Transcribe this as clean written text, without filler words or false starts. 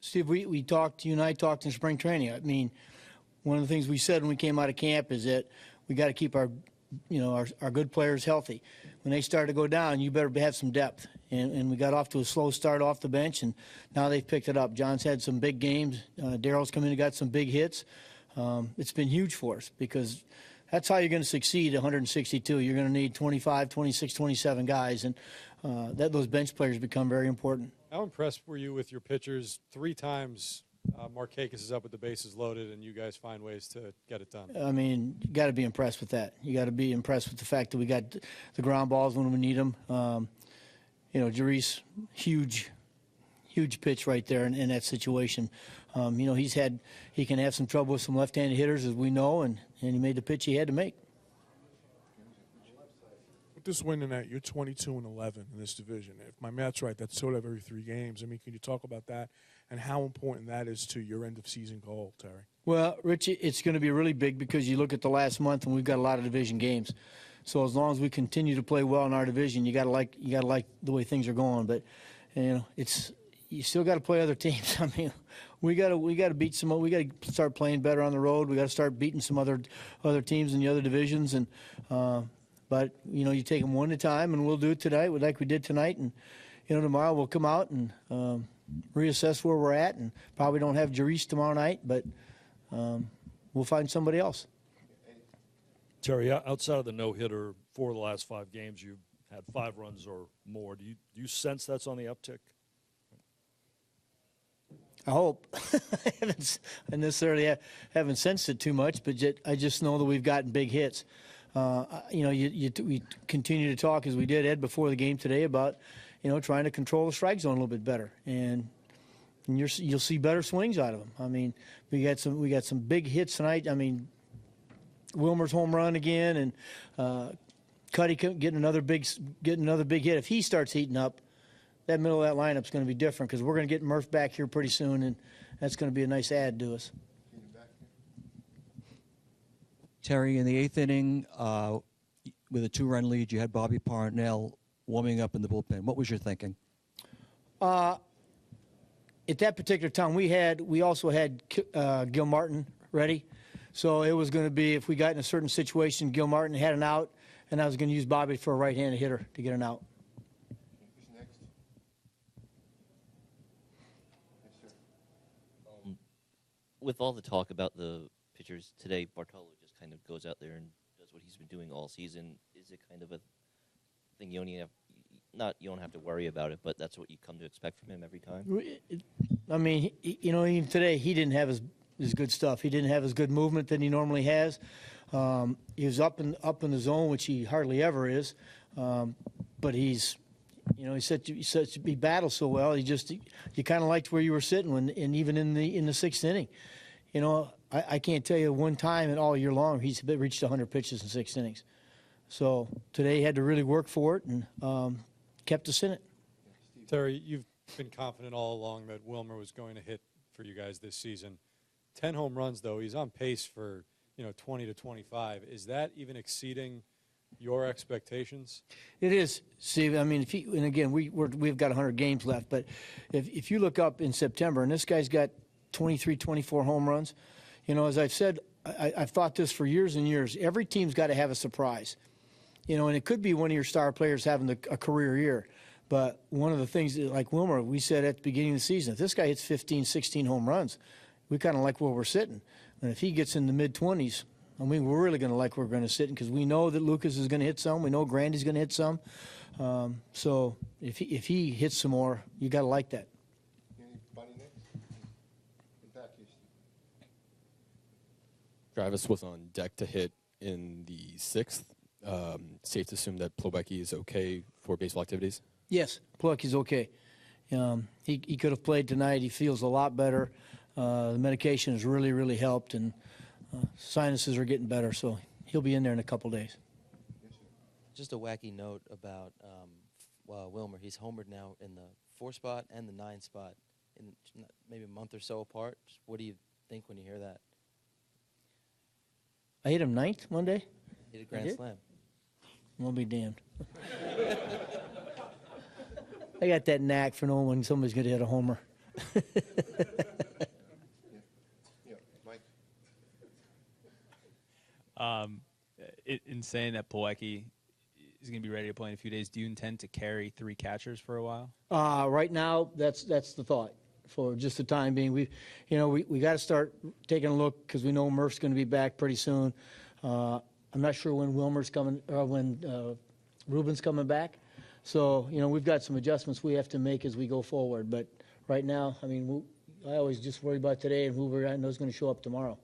Steve, we talked, you and I talked in spring training. I mean, one of the things we said when we came out of camp is that we got to keep our good players healthy. When they start to go down, you better have some depth. And we got off to a slow start off the bench, and now they've picked it up. John's had some big games. Darrell's come in and got some big hits. It's been huge for us because that's how you're going to succeed 162. You're going to need 25, 26, 27 guys, and those bench players become very important. How impressed were you with your pitchers? 3 times Markakis is up with the bases loaded, and you guys find ways to get it done. I mean, you got to be impressed with that. You got to be impressed with the fact that we got the ground balls when we need them. Jarice, huge pitch right there in that situation. He can have some trouble with some left-handed hitters, as we know, and he made the pitch he had to make. With this win tonight, you're 22-11 in this division. If my math's right, that's sort of every 3 games. I mean, can you talk about that and how important that is to your end-of-season goal, Terry? Well, Richie, it's going to be really big because you look at the last month and we've got a lot of division games. So as long as we continue to play well in our division, you got to like the way things are going. But you still got to play other teams. I mean, we got to beat some. We got to start playing better on the road. We got to start beating some other teams in the other divisions. And but you take them one at a time, and we'll do it tonight like we did tonight. And tomorrow we'll come out and reassess where we're at. And probably don't have Jarice tomorrow night, but we'll find somebody else. Terry, outside of the no-hitter, 4 of the last 5 games, you've had 5 runs or more. Do you sense that's on the uptick? I hope. I necessarily haven't sensed it too much, but I just know that we've gotten big hits. We continue to talk, as we did, Ed, before the game today, about trying to control the strike zone a little bit better, and you'll see better swings out of them. I mean, we got some big hits tonight. I mean, Wilmer's home run again, and Cuddy getting another big hit. If he starts heating up, that middle of that lineup's going to be different because we're going to get Murph back here pretty soon, and that's going to be a nice add to us. Terry, in the 8th inning, with a 2-run lead, you had Bobby Parnell warming up in the bullpen. What was your thinking? At that particular time, we also had Gil Martin ready. So it was going to be, if we got in a certain situation, Gil Martin had an out, and I was going to use Bobby for a right-handed hitter to get an out. Who's next? Yes, sir. With all the talk about the pitchers today, Bartolo just kind of goes out there and does what he's been doing all season. Is it kind of a thing you don't have to worry about it, but that's what you come to expect from him every time? I mean, even today, he didn't have his good stuff. He didn't have as good movement than he normally has. He was up in the zone, which he hardly ever is. But he battles so well. You kind of liked where you were sitting and even in the 6th inning. I can't tell you one time in all year long he's reached 100 pitches in 6 innings. So today he had to really work for it and kept us in it. Terry, you've been confident all along that Wilmer was going to hit for you guys this season. 10 home runs, though. He's on pace for 20 to 25. Is that even exceeding your expectations? It is, Steve. I mean, and again, we've got 100 games left, but if you look up in September, and this guy's got 23, 24 home runs, as I've said, I've thought this for years and years. Every team's got to have a surprise, and it could be one of your star players having a career year. But one of the things, like Wilmer, we said at the beginning of the season, if this guy hits 15, 16 home runs, we kind of like where we're sitting. And if he gets in the mid-20s, I mean, we're really going to like where we're going to sit because we know that Lucas is going to hit some. We know Grandy's going to hit some. So if he hits some more, you got to like that. Anybody next? In back here, Steve. Travis was on deck to hit in the 6th. Safe to assume that Plobecki is okay for baseball activities? Yes, Plobecki's okay. He could have played tonight. He feels a lot better. The medication has really, really helped, and sinuses are getting better, so he'll be in there in a couple days. Just a wacky note about Wilmer. He's homered now in the 4 spot and the 9 spot in maybe a month or so apart. What do you think when you hear that? I hit him 9th one day. Hit a grand slam. We'll be damned. I got that knack for knowing when somebody's going to hit a homer. Yeah, Mike? In saying that Plawecki is going to be ready to play in a few days, do you intend to carry 3 catchers for a while? Right now, that's the thought for just the time being. We got to start taking a look because we know Murph's going to be back pretty soon. I'm not sure when Wilmer's coming or when Ruben's coming back. So we've got some adjustments we have to make as we go forward. But right now, I mean, I always just worry about today and who we know is going to show up tomorrow.